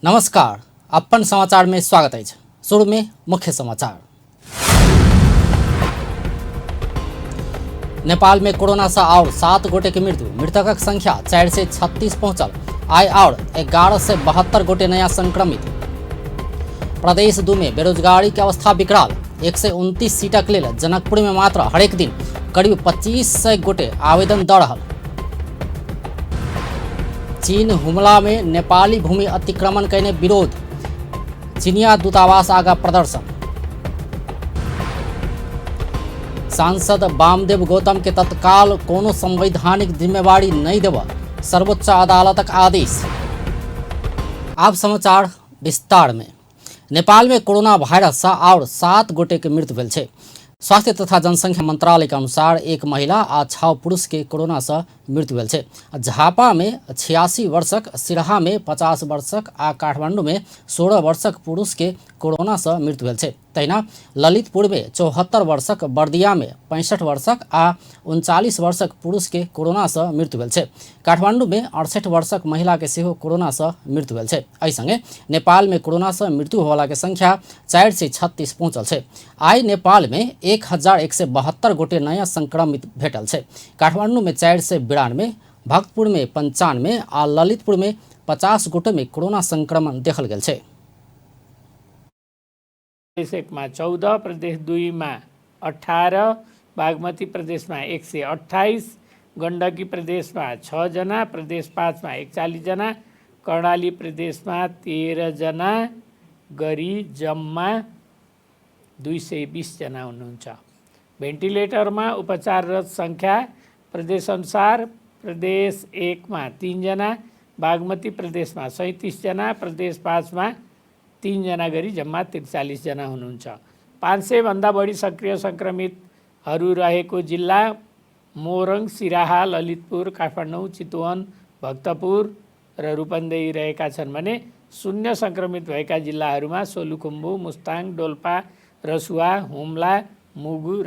नमस्कार, अपन समाचार में स्वागत है। शुरू में मुख्य समाचार। नेपाल में कोरोना से और 7 गोटे की मृत्यु, मृतकक संख्या 4 से 36 पहुंचल। आय और 11 से 72 गोटे नया संक्रमित। प्रदेश 2 में बेरोजगारी की अवस्था विकराल, 129 सीटक लेल जनकपुर में मात्र हरेक दिन करीब 2500 गोटे आवेदन द रहल। चीन हुमला में नेपाली भूमि अतिक्रमण करने विरोध, चीनिया दूतावास आगा प्रदर्शन। सांसद वामदेव गौतम के तत्काल कोनो संवैधानिक जिम्मेवारी नहीं देव, सर्वोच्च अदालतक आदेश। अब समाचार विस्तार में। नेपाल में कोरोना वायरस से और 7 गोटे के मृत्यु भेल छै। स्वास्थ्य तथा जनसंख्या मंत्रालय के अनुसार 1 महिला आ 6 पुरुष के कोरोना से मृत्यु भेल छै। झापा में 86 वर्षक, सिरहा में 50 वर्षक आ काठमांडू में 16 वर्षक पुरुष के कोरोना से मृत्यु भेल छै। तहिना ललितपुर में 74 वर्षक, बर्दिया में 65 वर्षक आ 39 वर्षक पुरुष के कोरोना से मृत्यु भेल छै। काठमांडू में 68 वर्षक महिला के सेहो कोरोना से मृत्यु भेल छै। एहि संगे नेपाल में कोरोना से मृत्यु होवला के संख्या 4 से 36 पहुंचल छै। आइ नेपाल में 1172 गोटे नया संक्रमित भेटल छै। काठमांडू में 4 से 92, भक्तपुर में 95 आ ललितपुर में 50 गोटे में कोरोना संक्रमण देखल गेल छै। प्रदेश 1 में 14, प्रदेश 2 में 18, बागमती प्रदेश में 128, गण्डकी प्रदेश में 6 जना, प्रदेश 5 में 41 जना, कर्णाली प्रदेश में 13 जना गरी जम्मा 220 जना हुनुहुन्छ। भेन्टिलेटरमा उपचाररत संख्या प्रदेश अनुसार प्रदेश 1 में 3 जना, बागमती प्रदेश में 37 जना, प्रदेश 5 में 3 जना गरी जम्मा 43 जना हुनुहुन्छ। 500 भन्दा बढी सक्रिय संक्रमितहरू रहेको जिल्ला मोरङ, सिराहा, ललितपुर, काठमाडौँ, चितवन, भक्तपुर र रूपन्देही रहेका छन् भने 0 संक्रमित भएका जिल्लाहरूमा सोलुखुम्बु, मुस्ताङ, डोल्पा, रसुवा, हुम्ला, मुगु।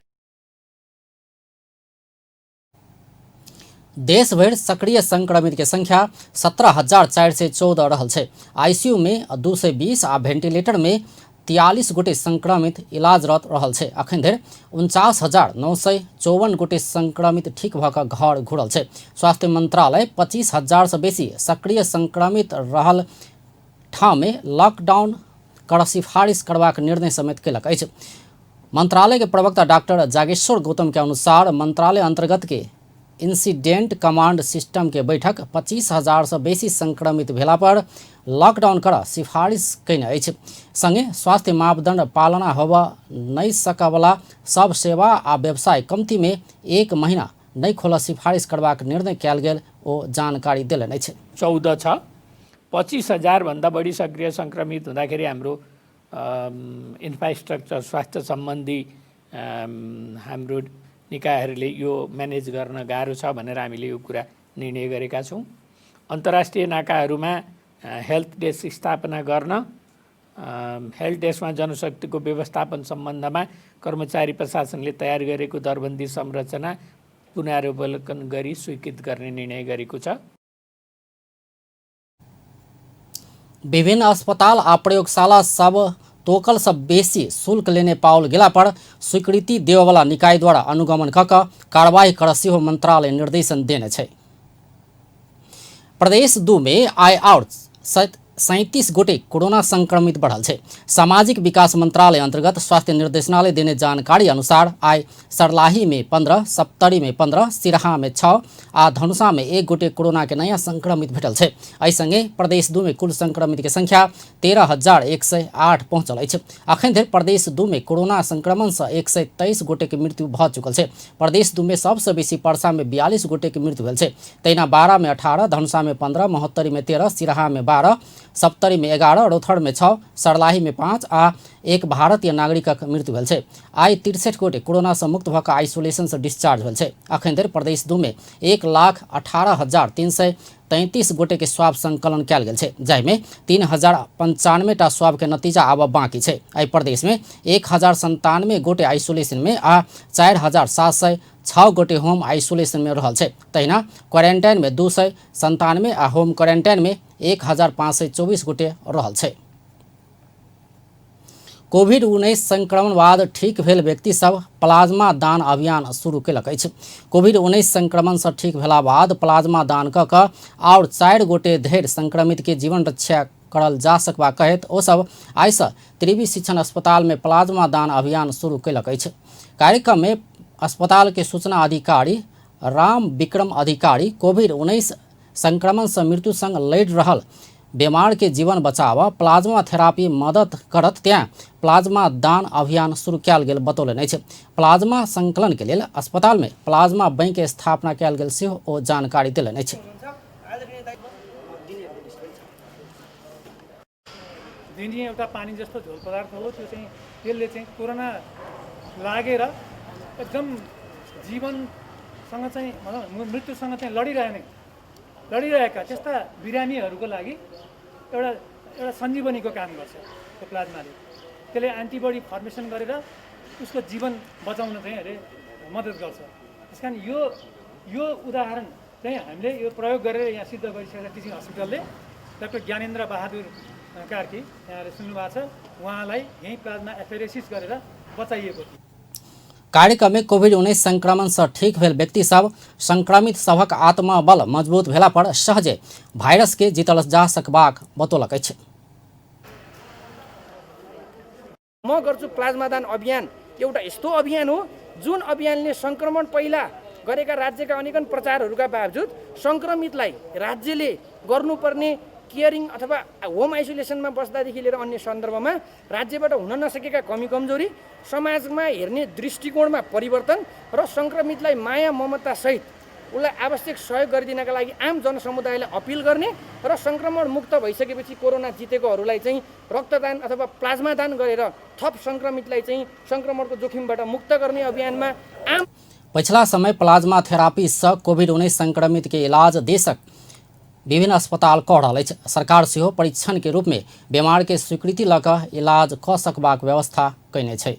देश भर सक्रिय संक्रमित के संख्या 17,414 रहल छै। आईसीयू में 220 आ वेंटिलेटर में 43 गोटे संक्रमित इलाजरत रहल छै। अखन धरि 49,954 गोटे संक्रमित ठीक भऽ कऽ घर घुरल छै। स्वास्थ्य मंत्रालय 25,000 से बेसी सक्रिय संक्रमित रहल ठाम में लॉकडाउन कर सिफारिश करबाक निर्णय समेत केलक अछि। मंत्रालय के प्रवक्ता डॉक्टर जागेश्वर गौतम के अनुसार मंत्रालय अंतर्गत के इंसिडेंट कमांड सिस्टम के बैठक 25,000 से बेसी संक्रमित भेला पर लॉकडाउन कर सिफारिश कयने अछि। संगे स्वास्थ्य मापदंड पालना होबा नहीं सकवला सब सेवा आ व्यवसाय कमती में 1 महीना नहीं खोला सिफारिश करबाक निर्णय कयल गेल ओ जानकारी देलनि अछि। 14 छ। 25,000 भन्दा बढी सक्रिय संक्रमित हुँदाखेरि हाम्रो इन्फ्रास्ट्रक्चर स्वास्थ्य सम्बन्धी हाम्रो निकायहरूले यो म्यानेज गर्न गाह्रो छ भनेर हामीले यो कुरा निर्णय गरेका छौँ। अन्तर्राष्ट्रिय नाकाहरूमा हेल्थ डेस्क स्थापना गर्न, हेल्थ डेस्कमा जनशक्तिको व्यवस्थापन सम्बन्धमा कर्मचारी प्रशासनले तयार गरेको दरबन्दी संरचना पुनरावलोकन गरी स्वीकृत गर्ने निर्णय गरेको छ। विभिन्न अस्पताल आ प्रयोगशाला सब तोकल से बेसी शुल्क लेने पाओल गेला पर स्वीकृति देववाला निकाय द्वारा अनुगमन कऽ कार्रवाई कर सेहो मंत्रालय निर्देशन देने छै। प्रदेश 2 में आय और 37 गोटे कोरोना संक्रमित बढ़ल छै। सामाजिक विकास मंत्रालय अंतर्गत स्वास्थ्य निर्देशनालय देने जानकारी अनुसार आय सर्लाही में 15, सप्तरी में 15, सिराहा में 6 आ धनुषा में 1 गोटे कोरोना के नया संक्रमित भेटल छै। एहि संगे प्रदेश 2 में कुल संक्रमित के संख्या 13,108 पहुंचल अछि। अखन धरि प्रदेश 2 में कोरोना संक्रमण से 123 गोटे के मृत्यु भ चुकल छै। प्रदेश 2 में सबसे बेसी पर्सा में 42 गोटे के मृत्यु भेल छै। तहिना बारा में 18, धनुषा में 15, महोत्तरी में 13, सिराहा में 12, सप्तरी में 11, रौथड़ में 6, सर्लाही में 5 आ एक भारतीय नागरिकक मृत्यु भेल छै। आइ 63 गोटे कोरोना से मुक्त भऽ कऽ आइसोलेशन से डिस्चार्ज भेल छै। अखन धरि प्रदेश 2 में 1,18,333 गोटे के स्वाब संकलन कयल गेल छै, जाहिमे 3,095 टा स्वाब के नतीजा आबऽ बाकी छै। एहि प्रदेश में 1,097 गोटे आइसोलेशन में आ 4,706 गोटे होम आइसोलेशन में रहल छै। तहिना क्वारेंटाइन में 297 आ होम क्वारेंटाइन में 1,524 गोटे रहल छै। कोविड-19 संक्रमण बाद ठीक भेल व्यक्ति सब प्लाज्मा दान अभियान शुरू केलक अछि। कोविड-19 संक्रमण से ठीक भेला बाद प्लाज्मा दान कऽ कऽ और 4 गोटे धरि संक्रमित के जीवन रक्षा करल जा सकबा कहैत ओ सब आइ सँ त्रिवी शिक्षण अस्पताल में प्लाज्मा दान अभियान शुरू केलक अछि। कार्यक्रम में अस्पताल के सूचना अधिकारी राम विक्रम अधिकारी कोविड-19 संक्रमण से मृत्यु संग लड़ि रहल बीमार के जीवन बचाव प्लाज्मा थेरापी मदद करत त्यहाँ प्लाज्मा दान अभियान शुरू कयल गेल बतौलनि अछि। प्लाज्मा संकलन के लेल अस्पताल में प्लाज्मा बैंक के स्थापना कयल गेल सेहो ओ जानकारी देलनि अछि। दिने एउटा पानी जस्तो झोल पदार्थ हो, त्यो चाहिँ त्यसले चाहिँ कोरोना लागेर एकदम जीवनसँग चाहिँ मृत्युसँग चाहिँ लडिरहेका त्यस्ता बिरामीहरूको लागि एउटा सञ्जीवनीको काम गर्छ त्यो प्लाज्माले। त्यसले एन्टिबडी फर्मेसन गरेर उसको जीवन बचाउन चाहिँ मद्दत गर्छ। त्यसकारण यो उदाहरण चाहिँ हामीले यो प्रयोग गरेर यहाँ सिद्ध गरिसकेका टिचिङ हस्पिटलले डाक्टर ज्ञानेन्द्र बहादुर कार्की यहाँले सुन्नुभएको छ, उहाँलाई यही प्लाज्मा एफेरेसिस गरेर बचाइएको थियो। कार्यक्रम में कोविड-19 संक्रमण से ठीक भेल व्यक्ति सब संक्रमित सभक आत्मबल मजबूत भेला पर सहजे भाइरस के जीतल जा सकबाक बतौलक अछि। म गर्छु प्लाज्मा दान अभियान एउटा यस्तो अभियान हो जुन अभियानले संक्रमण पहिला गरेका राज्यका अनेकन प्रचारहरूका बावजुद संक्रमितलाई राज्यले गर्नुपर्ने केयरिङ अथवा होम आइसोलेसनमा बस्दादेखि लिएर अन्य सन्दर्भमा राज्यबाट हुन नसकेका कमी कमजोरी, समाजमा हेर्ने दृष्टिकोणमा परिवर्तन र संक्रमितलाई माया ममता सहित उसलाई आवश्यक सहयोग गरिदिनका लागि आम जनसमुदायलाई अपिल गर्ने र संक्रमण मुक्त भइसकेपछि कोरोना जितेकोहरूलाई चाहिँ रक्तदान अथवा प्लाज्मा दान गरेर थप संक्रमितलाई चाहिँ संक्रमणको जोखिमबाट मुक्त गर्ने अभियानमा आम पिछला समय प्लाज्मा थेरापी से कोविड-19 संक्रमित के इलाज देशक विभिन्न अस्पताल कऽ रहल अछि। सरकार सेहो परीक्षण के रूप में बीमार के स्वीकृति लऽ कऽ इलाज कऽ सकबाक व्यवस्था कयने छै।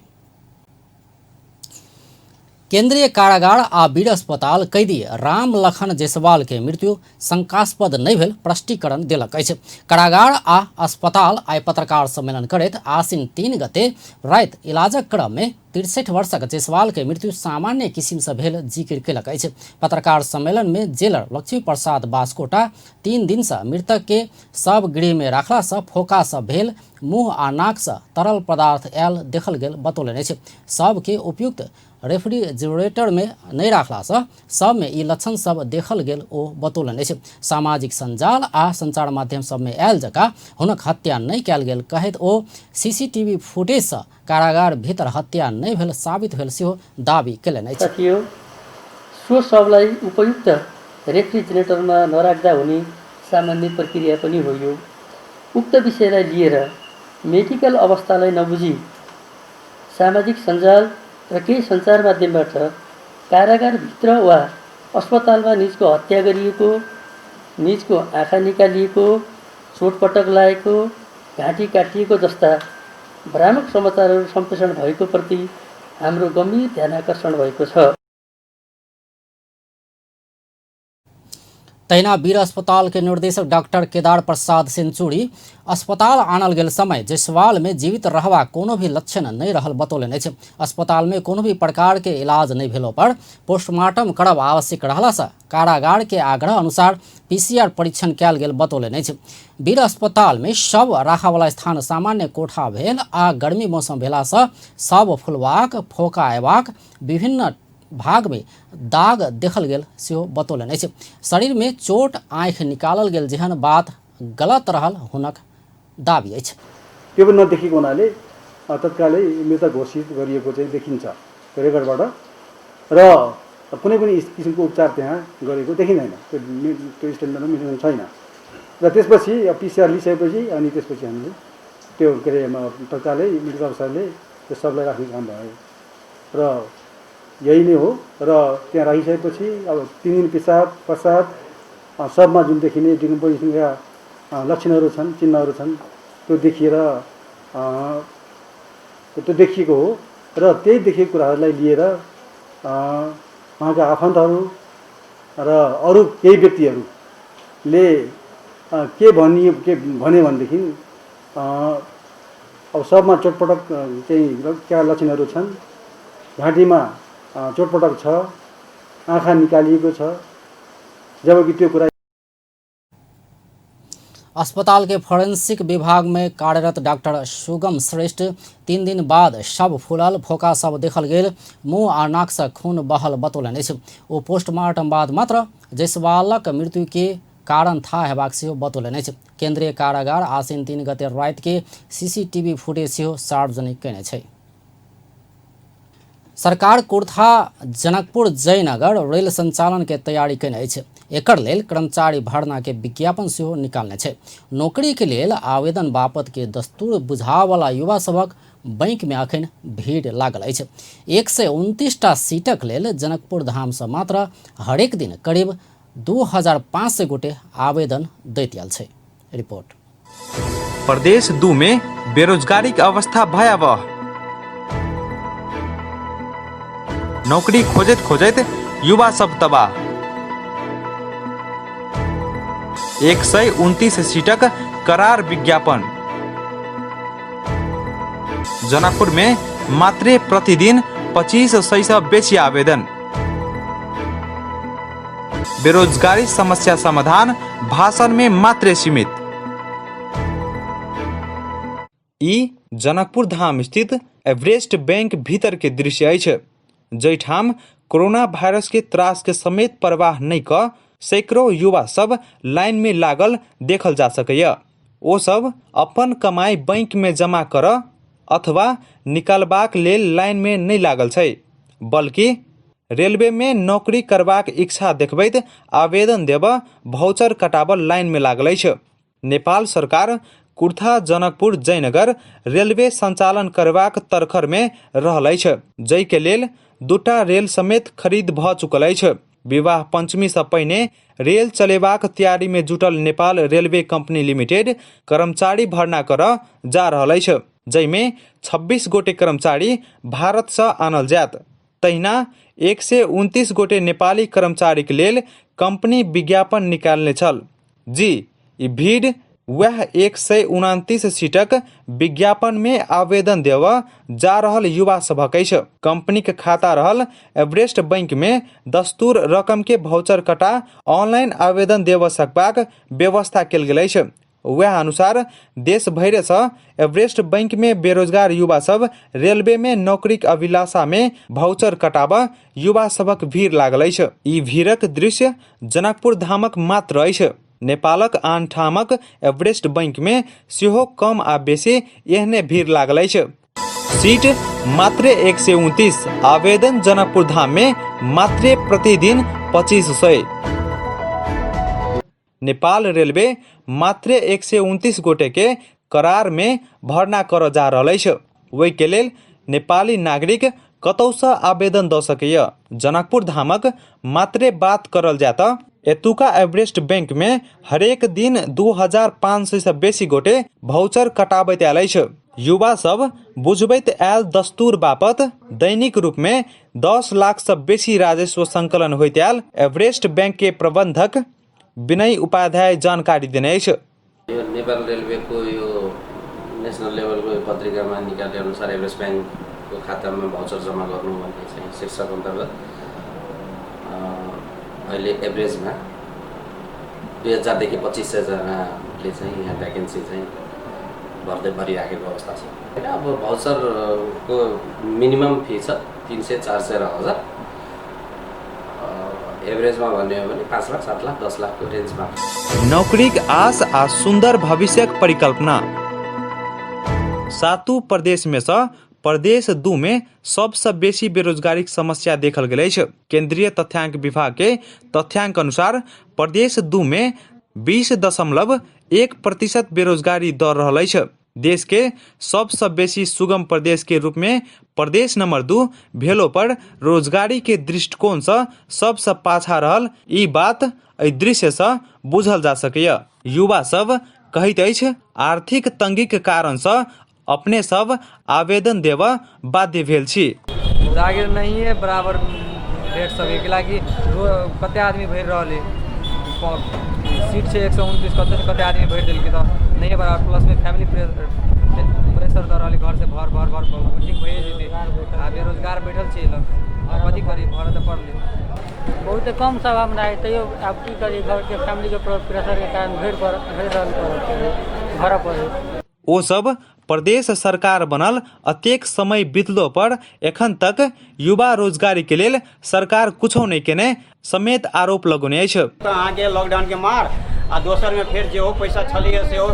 केंद्रीय कारागार आ वीर अस्पताल कैदी राम लखन जायसवाल के मृत्यु शंकास्पद नहीं भेल प्रष्टीकरण देलक अछि। कारागार आ अस्पताल आइ पत्रकार सम्मेलन करैत आसिन 3 गते रात इलाजक क्रम में 63 वर्षक जायसवाल के मृत्यु सामान्य किसिम से भेल जिक्र केलक अछि। पत्रकार सम्मेलन में जेलर लक्ष्मी प्रसाद बास्कोटा 3 दिन से मृतक के शव गृह में राखला से फोका से भेल मुँह आ नाक से तरल पदार्थ आयल देखल गेल बतौलनि अछि। शव के उपयुक्त रेफ्रिजरेटर में नहीं राखला से सब में ई लक्षण सब देखल गेल ओ बतौलनि अछि। सामाजिक संजाल आ संचार माध्यम सब में आयल जकाँ हुनक हत्या नहीं कयल गेल कहैत ओ सीसीटीवी फुटेज से कारागार भीतर हत्या नहीं भेल साबित भेल सेहो दावी केलनि अछि। साथियों, सो सबलाई उपयुक्त रेफ्रिजरेटरमा नराख्दा हुने सामान्य प्रक्रिया पनि हो यो। उक्त विषयलाई लिएर मेडिकल अवस्थालाई नबुझी सामाजिक सञ्जाल र केही सञ्चार माध्यमबाट कारागारभित्र वा अस्पतालमा निजको हत्या गरिएको, निजको आँखा निकालिएको, चोटपटक लागेको, घाँटी काटिएको जस्ता भ्रामक समाचारहरू सम्प्रेषण भएको प्रति हाम्रो गम्भीर ध्यानाकर्षण भएको छ। तहिना वीर अस्पताल के निर्देशक डॉक्टर केदार प्रसाद सेंचुरी अस्पताल आनल गेल समय जायसवाल में जीवित रहबा कोनो भी लक्षण नहीं रहल बतौलनि अछि। अस्पताल में कोनो भी प्रकार के इलाज नहीं भेलो पर पोस्टमार्टम करब आवश्यक रहला से कारागार के आग्रह अनुसार PCR परीक्षण कयल गेल बतौलनि अछि। वीर अस्पताल में शव राखयवला स्थान सामान्य कोठा भेल आ गर्मी मौसम भेला से शव फुलबाक, फोका अयबाक, विभिन्न भाग में दाग देखल गेल सेहो बतौलनि अछि। शरीर में चोट, आँखि निकालल गेल जेहन बात गलत रहल हुनक दाबी अछि। त्यो पनि नदेखिएको हुनाले तत्कालै मृत घोषित गरिएको चाहिँ देखिन्छ रेकर्डबाट र कुनै पनि किसिमको उपचार त्यहाँ गरेको देखिँदैन। त्यो स्ट्यान्डर्डमा मिलेको छैन र त्यसपछि PCR लिइसकेपछि अनि त्यसपछि हामीले त्यो के अरे तत्कालै मेडिकल अफिसरले त्यो सबलाई राख्ने काम भयो र यही नै हो। र त्यहाँ राखिसकेपछि अब 3 दिन पश्चात सबमा जुन देखिने डिकम्पोजिसनका लक्षणहरू छन्, चिन्हहरू छन्, त्यो देखिएको हो र त्यही देखिएको कुराहरूलाई लिएर उहाँका आफन्तहरू र अरू केही व्यक्तिहरूले के भने भनेदेखि अब सबमा चोटपटक चाहिँ क्या लक्षणहरू छन्, घाँटीमा चोटपटक छ, आँखा निकालिएको छ, जबकि त्यो कुरा अस्पताल के फोरेंसिक विभाग में कार्यरत डॉक्टर सुगम श्रेष्ठ 3 दिन बाद शव फूलल फोका शव देखल गेल, मुँह आ नाक से खून बहल बतौलनि अछि। ओ पोस्टमार्टम बाद मात्र जयसवालक मृत्यु के कारण था हेबाक सेहो बतौलनि अछि। केंद्रीय कारागार आसिन 3 गते राति के CCTV फुटेज सेहो सार्वजनिक कयने छै। सरकार कुर्था जनकपुर जयनगर रेल संचालन के तैयारी कयने अछि। एकर लेल कर्मचारी भर्ना के विज्ञापन सेहो निकालने छै। नौकरी के लेल आवेदन बापत के दस्तूर बुझावला युवा सभक बैंक में अखन भीड़ लागल अछि। 129टा सीटक लेल जनकपुर धाम से मात्र हरेक दिन करीब 2500 गोटे आवेदन दैत आयल छै। रिपोर्ट। प्रदेश 2 में बेरोजगारी की अवस्था भयावह। नौकरी खोजत युवा सब तबाह। 129 सीटक करार विज्ञापन। जनकपुर में मात्र प्रतिदिन 2500 से बेसी आवेदन। बेरोजगारी समस्या समाधान भाषण में मात्र सीमित। ई जनकपुर धाम स्थित एवरेस्ट बैंक भीतर के दृश्य अछि, जैठाम कोरोना वायरस के त्रास के समेत परवाह नहीं क सैकड़ों युवा सब लाइन में लागल देखल जा सकैया। ओ सब अपन कमाई बैंक में जमा कर अथवा निकालबाक लेल लाइन में नहीं लागल छै, बल्कि रेलवे में नौकरी करबाक इच्छा देखबैत आवेदन देब भाउचर कटाबल लाइन में लागल अछि। नेपाल सरकार कुर्था जनकपुर जयनगर रेलवे संचालन करबाक तरखर में रहल अछि, जै के लेल 2टा रेल समेत खरीद भ चुकल अछि। विवाह पंचमी से पहिने रेल चलेबाक तैयारी में जुटल नेपाल रेलवे कंपनी लिमिटेड कर्मचारी भर्ना कर जा रहल अछि, जैमे 26 गोटे कर्मचारी भारत से आनल जायत। तहिना 129 गोटे नेपाली कर्मचारी के लेल कंपनी विज्ञापन निकालने छल। जी ई भीड़ वह 129 सीटक विज्ञापन में आवेदन देव जा रहल युवा सभक अछि। कंपनी के खाता रहल एवरेस्ट बैंक में दस्तूर रकम के भाउचर कटा ऑनलाइन आवेदन देव सकबाक व्यवस्था कयल गेल अछि। वह अनुसार देश भर से एवरेस्ट बैंक में बेरोजगार युवा सब रेलवे में नौकरी अभिलाषा में भाउचर कटाब युवा सबक भीड़ लागल अछि। ई भीड़क दृश्य जनकपुर धामक मात्र अछि। नेपालक आन ठामक एवरेस्ट बैंक में सेहो कम आ बेसी एहने भीड़ लागल अछि। सीट मात्र 129, आवेदन जनकपुर धाम में मात्र प्रतिदिन 2500। नेपाल रेलवे मात्र 129 गोटे के करार में भर्ना कर जा रहल अछि। ओहि के लेल नेपाली नागरिक कतौ से आवेदन द सकैया। जनकपुर धामक मात्र बात करल जाय त एतुका एवरेस्ट बैंक में हरेक दिन 2500 से बेसी गोटे भाउचर कटाबैत आयल अछि। युवा सब बुझबैत आयल दस्तूर बापत दैनिक रूप में 10 लाख से बेसी राजस्व संकलन होइत आयल एवरेस्ट बैंक के प्रबंधक विनय उपाध्याय जानकारी देने अछि। यो नेपाल रेलवे को यो नेशनल लेभल को पत्रिका में निकाले अनुसार एवरेस्ट बैंक को खाता में भाउचर जमा गर्नु भन्ने चाहिँ शीर्षक अन्तर्गत अहिले एभरेजमा 2000 देखि 2500 जनाले चाहिँ यहाँ भ्याकेन्सी चाहिँ भर्दै भरिराखेको अवस्था छ। अब भाउचरको मिनिमम फी छ 300, 400 र 1000। एभरेजमा भन्ने हो भने 5 लाख, 7 लाख, 10 लाख को रेन्जमा। नौकरीक आस आ सुंदर भविष्यक परिकल्पना। 7 प्रदेश में से प्रदेश 2 में सबसे बेसी बेरोजगारी समस्या देखल गेल अछि। केंद्रीय तथ्यांक विभाग के तथ्यांक अनुसार प्रदेश 2 में 20.1% बेरोजगारी दर रहल अछि, देश के सबसे बेसी सुगम प्रदेश के रूप में प्रदेश नंबर 2 भेलो पर रोजगारी के दृष्टिकोण से सबसे पाछा रहल ई बात एहि दृश्य से बुझल जा सकैया। युवा सब कहैत अछि आर्थिक तंगी के कारण से अपने सब आवेदन देव बाध्य भेल छी। जागिर नहीं है बराबर रेट सके के लागि कते आदमी भरि रहले सीट से 129 कते आदमी भरि देल के तो नहीं है बराबर। प्लस में फैमिली प्रेशर कर रहले घर से भर मीटिंग भए जेते आ बेरोजगार बैठल छै लोग अब कथी करी भर त पड़ले बहुत कम सब हमरा तैयो अब की करी घर के फैमिली के प्रेशर के कारण भरि घर पर ओ सब प्रदेश सरकार बनल अतेक समय बीतलो पर एखन तक युवा रोजगारी के लेल सरकार कुछो नहीं केने समेत आरोप लगौने अछि। अहाँके लॉकडाउन के मार आ दोसर में फिर जे हो पैसा छलिए से हो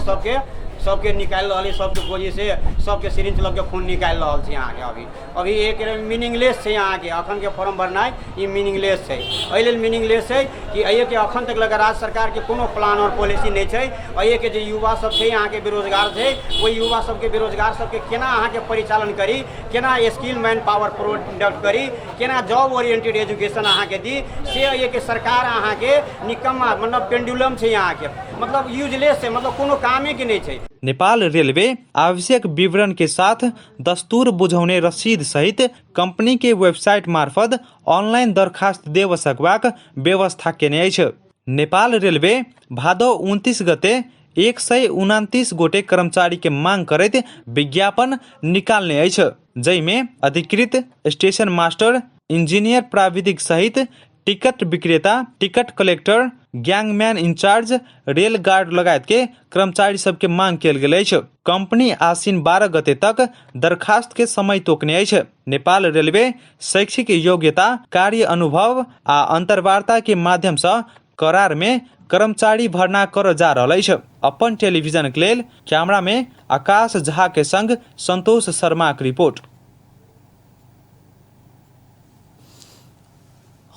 सबके निकाल रही सबके गोजी से सबके सिरिंज लग के खून निकाल रही अहाँके अभी एक मीनिंगलेस है अहाँके अखन के फॉर्म भरनाइ ई मीनिंगलेस है। एहि लेल मीनिंगलेस है कि अइए के अखन तक लगा राज्य सरकार के कोनो प्लान और पॉलिसी नहीं है। अइए के जे युवा सब है अहाँके बेरोजगार है वही युवा सबके बेरोजगार सबके केना अहाँके परिचालन करी, केना स्किल मैन पावर प्रोडक्ट करी, केना जॉब ओरिएंटेड एजुकेशन अहाँके दी से अइए के सरकार अहाँके निकम्मा मतलब पेंडुलम है अहाँके मतलब यूजलेस है मतलब कोनो कामे के नहीं है। नेपाल रेलवे आवश्यक विवरण के साथ दस्तूर बुझौने रसीद सहित कंपनी के वेबसाइट मार्फत ऑनलाइन दरखास्त देव सकबाक व्यवस्था केने अछि। नेपाल रेलवे भादो 29 गते 129 गोटे कर्मचारी के मांग करैत विज्ञापन निकालने अछि, जैमे अधिकृत स्टेशन मास्टर, इंजीनियर प्राविधिक सहित टिकट विक्रेता, ticket collector, gangman incharge, rail guard लगायत के कर्मचारी सबके मांग कयल गेल अछि। कंपनी आसीन 12 गते तक दरखास्त के समय तोकने अछि। नेपाल रेलवे शैक्षिक योग्यता, कार्य अनुभव आ अंतर्वार्ता के माध्यम से करार में कर्मचारी भर्ना कर जा रहल अछि। अपन टेलीविजन के लेल कैमरा में आकाश झा के संग संतोष शर्मा की रिपोर्ट।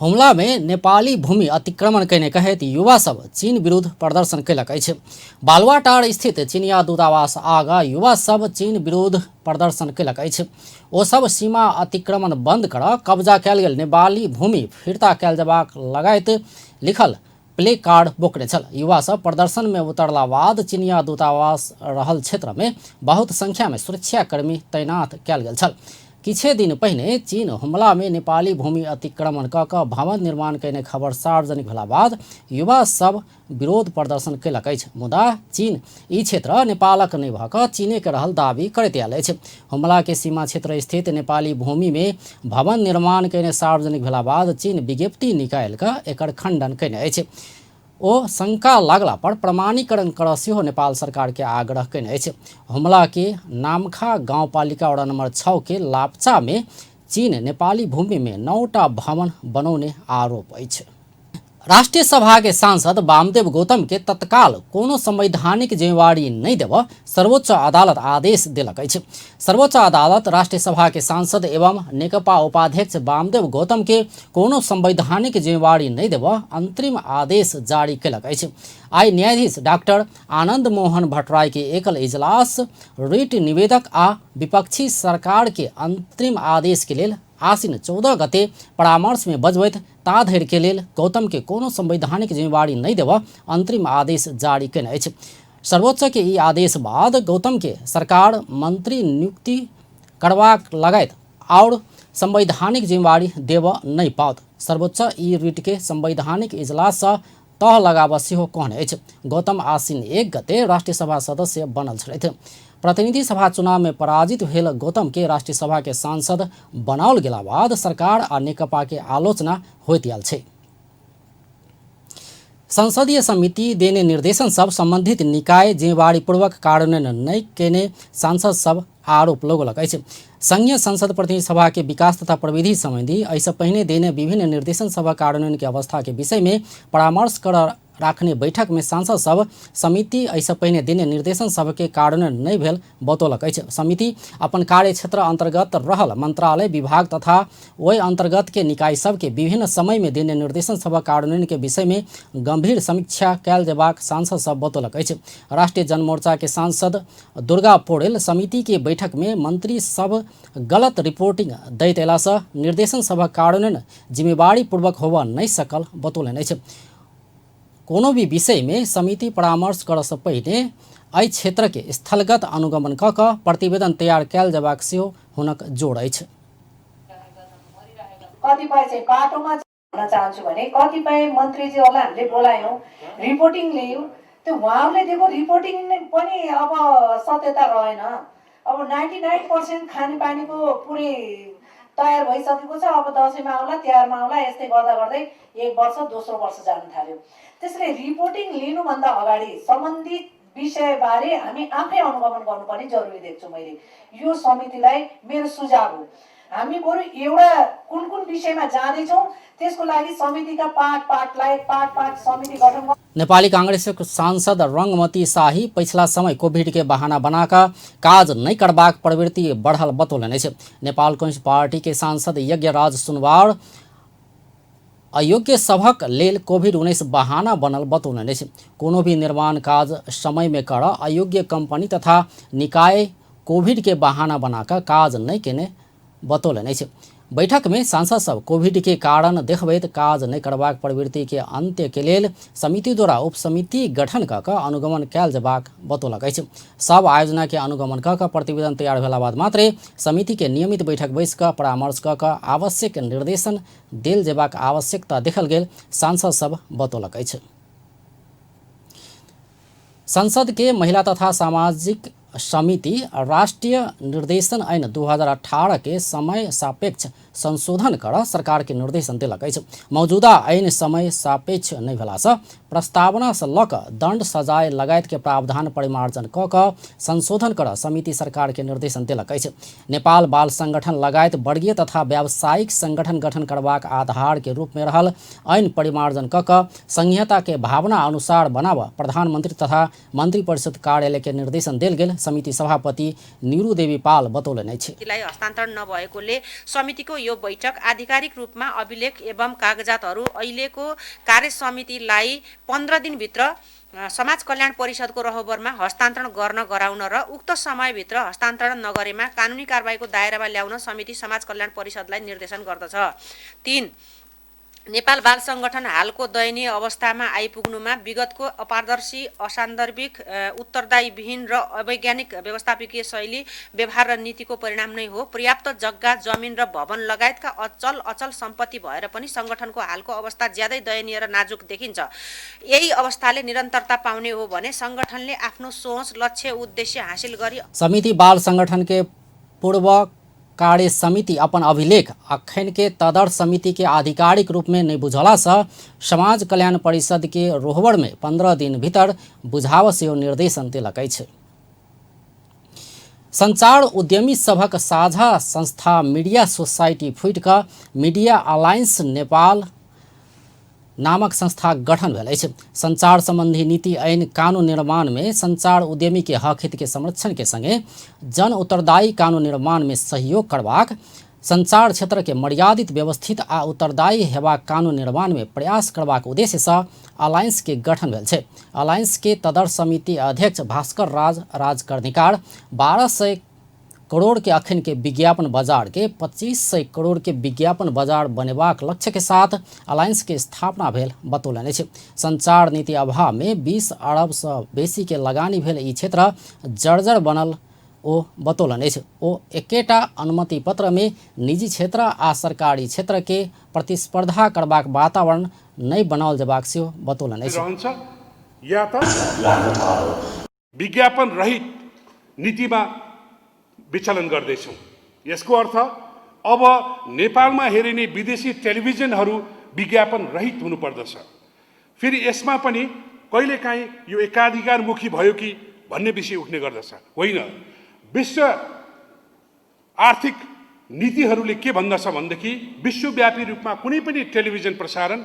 हुमला में नेपाली भूमि अतिक्रमण कयने कहैत युवा सब चीन विरुद्ध प्रदर्शन कयलक अछि। बालुआटार स्थित चीनिया दूतावास आगा युवा सब चीन विरुद्ध प्रदर्शन कयलक अछि। ओ सब सीमा अतिक्रमण बंद कर कब्जा कयल गेल नेपाली भूमि फिरता कयल जेबाक लगायत लिखल प्ले कार्ड बोकने छल। युवा सब प्रदर्शन में उतरला बाद चीनिया दूतावास रहल क्षेत्र में बहुत संख्या में सुरक्षाकर्मी तैनात कयल गेल छल। किछे दिन पहिने चीन हुमला में नेपाली भूमि अतिक्रमण कऽ भवन निर्माण कयने खबर सार्वजनिक भेला बाद युवा सब विरोध प्रदर्शन कयलक अछि। मुदा चीन ई क्षेत्र नेपालक नहि भऽ कऽ चीने के रहल दावी करैत आयल अछि। हुमला के सीमा क्षेत्र स्थित नेपाली भूमि में भवन निर्माण कयने सार्वजनिक भेला बाद चीन विज्ञप्ति निकालि कऽ एकर खंडन कयने अछि। ओ शंका लागला पर प्रमाणीकरण कर सेहो नेपाल सरकार के आग्रह कयने अछि। हुमला के नामखा गाउँपालिका वडा नंबर 6 के लाप्चा में चीन नेपाली भूमि में 9टा भवन बनौने आरोप अछि। राष्ट्रीय सभा के सांसद वामदेव गौतम के तत्काल कोनो संवैधानिक जिम्मेवारी नहीं देव सर्वोच्च अदालत आदेश देलक अछि। सर्वोच्च अदालत राष्ट्रीय सभा के सांसद एवं नेकपा उपाध्यक्ष वामदेव गौतम के कोनो संवैधानिक जिम्मेवारी नहीं देव अंतरिम आदेश जारी कयलक अछि। आई न्यायाधीश डॉक्टर आनंद मोहन भट्टराय के एकल इजलास रिट निवेदक आ विपक्षी सरकार के अंतरिम आदेश के लेल आसीन 14 गते परामर्श में बजबैत ता धरि के लेल गौतम के कोनो संवैधानिक जिम्मेवारी नहीं देव अंतरिम आदेश जारी कयने अछि। सर्वोच्च के ई आदेश बाद गौतम के सरकार मंत्री नियुक्ति करबाक लगायत और संवैधानिक जिम्मेवारी देव नहीं पाओत। सर्वोच्च ई रिट के संवैधानिक इजलास से तह लगाब सेहो कहने अछि। गौतम आसीन 1 गते राष्ट्रीय सभा सदस्य बनल छथि। प्रतिनिधि सभा चुनाव में पराजित भेल गौतम के राष्ट्रीय सभा के सांसद बनाओल गेला बाद सरकार आ नेकपा के आलोचना होइत आयल छै। संसदीय समिति देने निर्देशन सब संबंधित निकाय जिम्मेवारी पूर्वक कार्यान्वयन नहीं केने सांसद सब आरोप लगौलक अछि। संघीय संसद प्रतिनिधि सभा के विकास तथा प्रविधि संबंधी ऐसे पहले देने विभिन्न निर्देशन सभा कार्यान्वयन के अवस्था के विषय में परामर्श कर राख्ने बैठक में सांसद सब समिति ऐसा पहिने दिने निर्देशन सबके कार्यान्वयन नहीं भेल बतौलक अछि। समिति अपन कार्य क्षेत्र अंतर्गत रहल मंत्रालय विभाग तथा ओहि अंतर्गत के निकाय सबके विभिन्न समय में दिने निर्देशन सब कार्यान्वयन के विषय में गंभीर समीक्षा कैल जेबाक सांसद सब बतौलक अछि। राष्ट्रीय जनमोर्चा के सांसद दुर्गा पौडेल समिति के बैठक में मंत्री सब गलत रिपोर्टिंग दैत अयला सँ निर्देशन सब कार्यान्वयन जिम्मेवारी पूर्वक होबऽ नहीं सकल बतौलनि अछि। कोनो भी विषय में समिति परामर्श करऽ सँ पहिने एहि क्षेत्र के स्थलगत अनुगमन कऽ कऽ प्रतिवेदन तैयार कैल जेबाक सेहो हुनक जोड़ अछि। कतिपय चाहिँ बाटोमा भन्न चाहन्छु भने कतिपय मन्त्रीज्यूहरूलाई हामीले बोलायौँ, रिपोर्टिङ ल्यायौँ, त्यो उहाँहरूले दिएको रिपोर्टिङ पनि अब सत्यता रहेन। अब 99% खानेपानीको पुरै तयार भइसकेको छ। अब दसैँमा आउला, तिहारमा आउला, यस्तै गर्दा गर्दै एक वर्ष दोस्रो वर्ष जान थाल्यो। त्यसैले रिपोर्टिङ लिनुभन्दा अगाडि सम्बन्धित विषयबारे हामी आफै अनुगमन गर्नुपर्ने जरुरी देख्छु मैले। यो समितिलाई मेरो सुझाव हो, हामी बरु एउटा कुन कुन विषयमा जाँदैछौँ त्यसको लागि समितिका पार्ट समिति गठन। नेपाली कांग्रेसक सांसद रंगमती शाही पिछला समय कोभिड के बहाना बनाकर काज नहीं करबाक प्रवृत्ति बढ़ल बतौलनि अछि। नेपाल कम्युनिस्ट पार्टी के सांसद यज्ञराज सुनवार अयोग्य सभक लेल कोभिड-19 बहाना बनल बतौलनि अछि। कोनो भी निर्माण काज समय में कर अयोग्य कंपनी तथा निकाय कोभिड के बहाना बनाकर काज नहीं केने बतौलनि अछि। बैठक में सांसद सब कोविड के कारण देखबैत काज नहीं करबाक प्रवृत्ति के अंत्य के लेल समिति द्वारा उपसमिति गठन कऽ कऽ अनुगमन कैल जेबाक बतौलक अछि। सब आयोजना के अनुगमन कऽ कऽ प्रतिवेदन तैयार भेला बाद मात्रे समिति के नियमित बैठक बैस कऽ परामर्श कऽ कऽ आवश्यक निर्देशन देल जेबाक आवश्यकता देखल गेल सांसद सब बतौलक अछि। संसद के महिला तथा सामाजिक समिति राष्ट्रीय निर्देशन ऐन 2018 के समय सापेक्ष संशोधन कर सरकार के निर्देशन देलक अछि। मौजूदा ऐन समय सापेक्ष नहीं भेला सँ प्रस्तावना से लऽ कऽ दंड सजाय लगायत के प्रावधान परिमार्जन कऽ कऽ संशोधन कर समिति सरकार के निर्देशन देलक अछि। नेपाल बाल संगठन लगायत वर्गीय तथा व्यावसायिक संगठन गठन करबाक आधार के रूप में रहल ऐन परिमार्जन कऽ कऽ संहिता के भावना अनुसार बनाबऽ प्रधानमंत्री तथा मंत्री परिषद कार्यालय के निर्देशन देल गेल समिति सभापति नीरू देवी पाल बतौलनि अछि। हस्तान्तरण नभएकोले समितिको यो बैठक आधिकारिक रूपमा अभिलेख एवं कागजातहरू अहिलेको कार्य समितिलाई 15 दिनभित्र समाज कल्याण परिषदको रहोबरमा हस्तान्तरण गर्न गराउन र उक्त समयभित्र हस्तान्तरण नगरेमा कानुनी कारबाहीको दायरामा ल्याउन समिति समाज कल्याण परिषदलाई निर्देशन गर्दछ। 3 नेपाल बाल संगठन हालको दयनीय अवस्थामा आइपुग्नुमा विगतको अपारदर्शी असान्दर्भिक उत्तरदायीविहीन र अवैज्ञानिक व्यवस्थापकीय शैली व्यवहार र नीतिको परिणाम नै हो। पर्याप्त जग्गा जमिन र भवन लगायतका अचल सम्पत्ति भएर पनि संगठनको हालको अवस्था ज्यादै दयनीय र नाजुक देखिन्छ। यही अवस्थाले निरन्तरता पाउने हो भने संगठनले आफ्नो सोच लक्ष्य उद्देश्य हासिल गरी समिति बाल संगठन के पूर्व कार्य समिति अपन अभिलेख अखन के तदर समिति के आधिकारिक रूप में नहीं बुझला सँ समाज कल्याण परिषद के रोहबर में 15 दिन भीतर बुझाव से निर्देशन देलक अछि। संचार उद्यमी सभक साझा संस्था मीडिया सोसाइटी फुटि कऽ मीडिया अलायंस नेपाल नामक संस्था गठन भेल अछि। संचार संबंधी नीति ऐन कानून निर्माण में संचार उद्यमी के हक हित के संरक्षण के संगे जन उत्तरदायी कानून निर्माण में सहयोग करबाक, संचार क्षेत्र के मर्यादित व्यवस्थित आ उत्तरदायी हेबाक कानून निर्माण में प्रयास करबाक उद्देश्य से अलायंस के गठन भेल छै। अलायंस के तदर समिति अध्यक्ष भास्कर राजकर्णिकार 1200 करोड़ के अखन के विज्ञापन बाजार के 2500 करोड़ के विज्ञापन बाजार बनेबाक लक्ष्य के साथ अलायंस के स्थापना भेल बतौलनि अछि। संचार नीति अभाव में 20 अरब सँ बेसी के लगानी भेल ई क्षेत्र जर्जर बनल ओ बतौलनि अछि। ओ एकेटा अनुमति पत्र में निजी क्षेत्र आ सरकारी क्षेत्र के प्रतिस्पर्धा करबाक वातावरण नहीं बनाओल जेबाक सेहो बतौलनि अछि। या त विज्ञापन रहित नीतिमा विचलन गर्दैछौँ। यसको अर्थ अब नेपालमा हेरिने विदेशी टेलिभिजनहरू विज्ञापन रहित हुनुपर्दछ। फेरि यसमा पनि कहिलेकाहीँ यो एकाधिकारमुखी भयो कि भन्ने विषय उठ्ने गर्दछ। होइन, विश्व आर्थिक नीतिहरूले के भन्दछ भनेदेखि विश्वव्यापी रूपमा कुनै पनि टेलिभिजन प्रसारण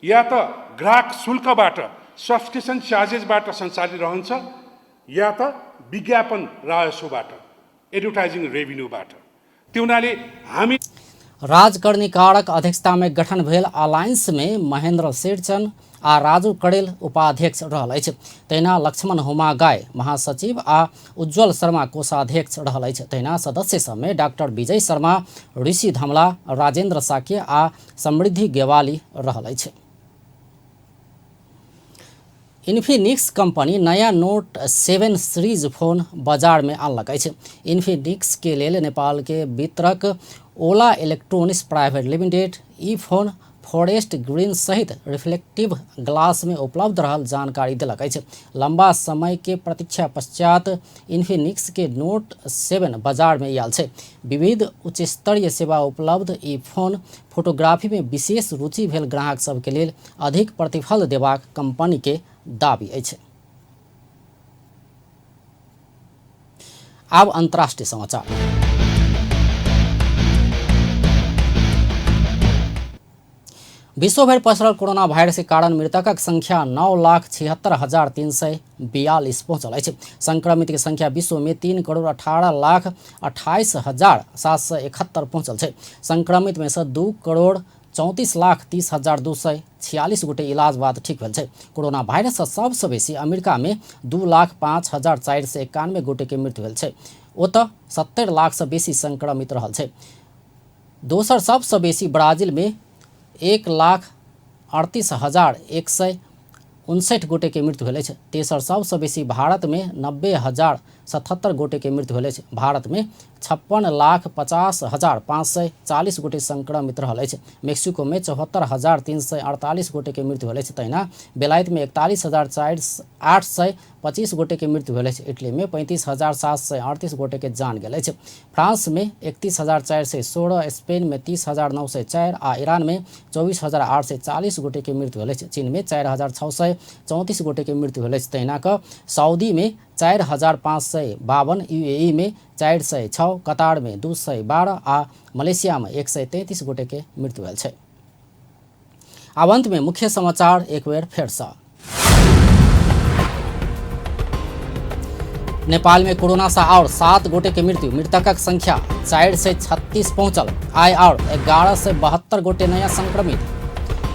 या त ग्राहक शुल्कबाट सब्सक्रिप्सन चार्जेसबाट सञ्चालित या त विज्ञापन राजस्वबाट एडभर्टाइजिङ रेभिन्यूबाट। त्यो हुनाले हामी राजकर्णिकारक अध्यक्षता में गठन भेल अलायंस में महेंद्र शेरचन आ राजू कड़ेल उपाध्यक्ष रहल अछि। तहिना लक्ष्मण हुमागाय महासचिव आ उज्जवल शर्मा कोषाध्यक्ष रहल अछि। तहिना सदस्य सब में डॉक्टर विजय शर्मा, ऋषि धमला, राजेंद्र साके आ समृद्धि गेवाली रहल अछि। इन्फिनिक्स कंपनी नया नोट 7 सीरीज फोन बाजार में आनलक अछि। इन्फिनिक्स के लेल नेपाल के वितरक ओला इलेक्ट्रॉनिक्स प्राइवेट लिमिटेड ई फोन फॉरेस्ट ग्रीन सहित रिफ्लेक्टिव ग्लास में उपलब्ध रहल जानकारी दिलक अछि। लंबा समय के प्रतीक्षा पश्चात इन्फिनिक्स के नोट 7 बाजार में आयल छै। विविध उच्च स्तरीय सेवा उपलब्ध ई फोन फोटोग्राफी में विशेष रुचि भेल ग्राहक सब के लेल अधिक प्रतिफल देबाक कंपनी के दाबी अछि। अब अंतर्राष्ट्रीय समाचार। विश्वभर पसरल कोरोना वायरस के कारण मृतकक संख्या 9,76,342 पहुंचल अछि। संक्रमित के संख्या विश्व में 3,18,28,771 पहुंचल छै। संक्रमित में से 2,34,30,246 गोटे इलाज बाद ठीक भेल छै। कोरोना वायरस से सबसे बेसी अमेरिका में 2,05,491 गोटे के मृत्यु भेल छै। ओतऽ 70 लाख से बेसी संक्रमित रहल छै। दोसर सबसे बेसी ब्राजील में 1,38,159 गोटे के मृत्यु भेल अछि। तेसर सबसे बेसी भारत में 90,077 गोटे के मृत्यु भेल अछि। भारत में 56,50,540 गोटे संक्रमित रहल अछि। मेक्सिको में 74,348 गोटे के मृत्यु भेल अछि। तहिना बेलायत में 41,825 गोटे के मृत्यु भेल अछि। इटली में 35,738 गोटे के जान गेल अछि। फ्रांस में 31,416, स्पेन में 30,904 आ ईरान में 24,840 गोटे के मृत्यु भेल अछि। चीन में 4,634 गोटे के मृत्यु भेल अछि। तहिना क सऊदी में 4,552, यूएई में 406, कतार में 212 आ मलेशिया में 133 गोटे के मृत्यु भेल छै। आब अंत में मुख्य समाचार एक बेर फेर सँ। नेपाल में कोरोना से और 7 गोटे के मृत्यु, मृतकक संख्या 4 से 36 पहुंचल। आय और 11 से 72 गोटे नया संक्रमित।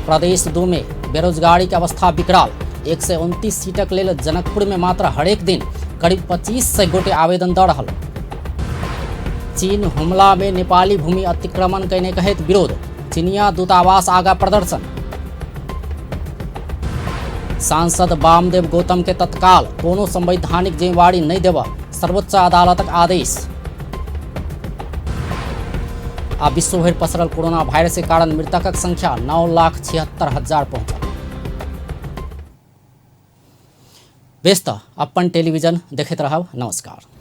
प्रदेश 2 में बेरोजगारी के अवस्था विकराल। 129 सीटक लेल जनकपुर में मात्र हरेक दिन करीब 2500 गोटे आवेदन दऽ रहल। चीन हुमला में नेपाली भूमि अतिक्रमण कयने कहैत विरोध, चीनिया दूतावास आगा प्रदर्शन। सांसद वामदेव गौतम के तत्काल कोनो संवैधानिक जिम्मेवारी नहीं देबा सर्वोच्च अदालतक आदेश। आ विश्वभर पसरल कोरोना वायरस के कारण मृतकक संख्या 9,76,000 पहुंचल। व्यस्त अपन टेलीविजन देखैत रहब। नमस्कार।